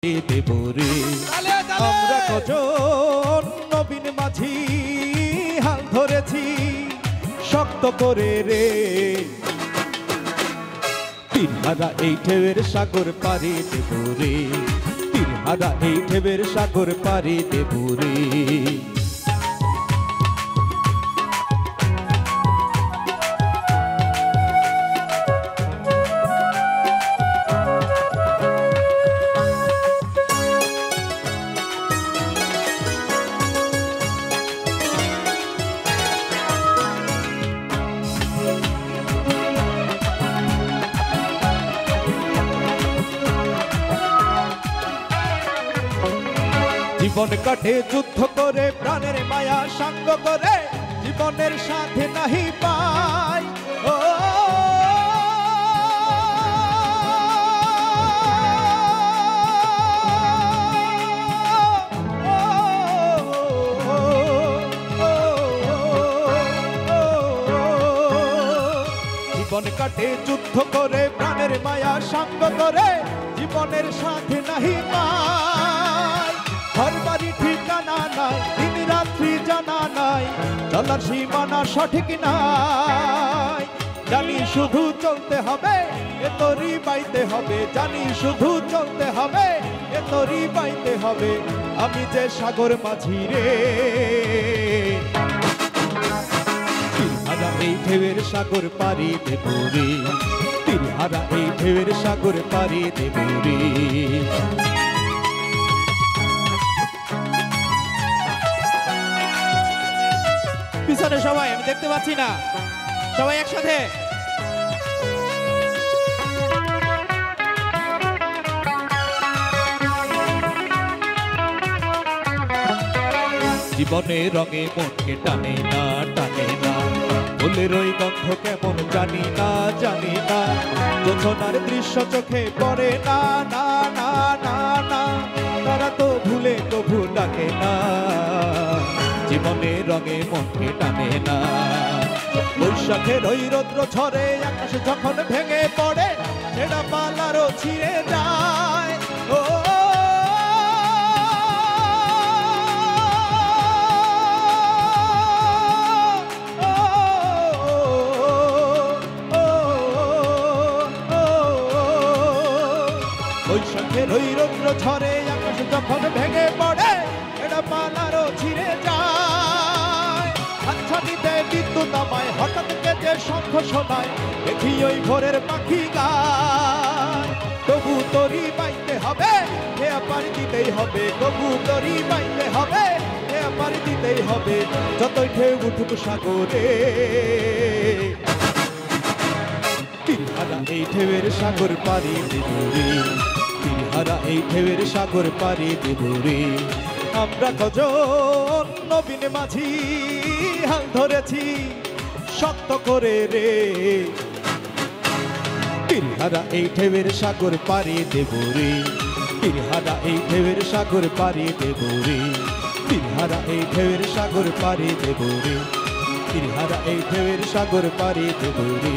দেবরে আমরা কজন নবীন মাঝি হাল ধরেছি শক্ত করে রে তিনহারা এই ঢেউয়ের সাগর পাড়ি দেবরে তিনহারা এই ঢেউয়ের সাগর পাড়ি দেবরে জীবন কাটে যুদ্ধ করে প্রাণের মায়া সঙ্গ করে জীবনের সাথে নাহি পাই ও জীবন কাটে যুদ্ধ করে প্রাণের মায়া সঙ্গ করে জীবনের সাথে নাহি পাই ঘর বাড়ি ঠিকানা নাই দিন রাত্রি জানা নাই চলার সীমানা সঠিক নাই জানি শুধু চলতে হবে এ তরি বাইতে হবে জানি শুধু চলতে হবে এ তরি বাইতে হবে আমি যে সাগর মাঝি রে তিনহারা এই ঢেউয়ের সাগর পাড়ি দেব রে তিনহারা এই ঢেউয়ের সাগর পাড়ি দেব রে পিছনে সবাই আমি দেখতে পাচ্ছি না সবাই একসাথে জীবনের রঙে মনকে টানে না ফুলের ওই গন্ধ কেমন জানি না জোছনার দৃশ্য চোখে পড়ে না না না না না তারা তো ভুলে তবু ডাকে না জীবনের রঙে মনকে টানে না বৈশাখের ওই রৌদ্র ঝরে আকাশ যখন ভেঙে পড়ে ছেঁড়া পালারও ছিঁড়ে যায় ও বৈশাখের ওই রৌদ্র ঝরে আকাশ যখন ভেঙে পড়ে ছেঁড়া পালারও ছিঁড়ে যায় হাতছানিতে বিদ্যুৎ আমায় হঠাৎ কেটে শঙ্খ শোনায় দেখি ওই ভোরের পাখি গায় তবু তরি বাইতে হবে এ পাড়ি দিতেই হবে তবু তরি বাইতে হবে এ পাড়ি দিতেই হবে যতই ঢেউ উঠুক সাগরে তিনহারা এই ঢেউয়ের সাগর পাড়ি দেব রে তিনহারা এই ঢেউয়ের সাগর পাড়ি দেব রে আমরা কজন নবীন মাঝি হাল ধরেছি শক্ত করে রে তিনহারা এই ঢেউয়ের সাগর পাড়ি দেব রে তিনহারা এই ঢেউয়ের সাগর পাড়ি দেব রে তিনহারা এই ঢেউয়ের সাগর পাড়ি দেব রে তিনহারা এই ঢেউয়ের সাগর পাড়ি দেব রে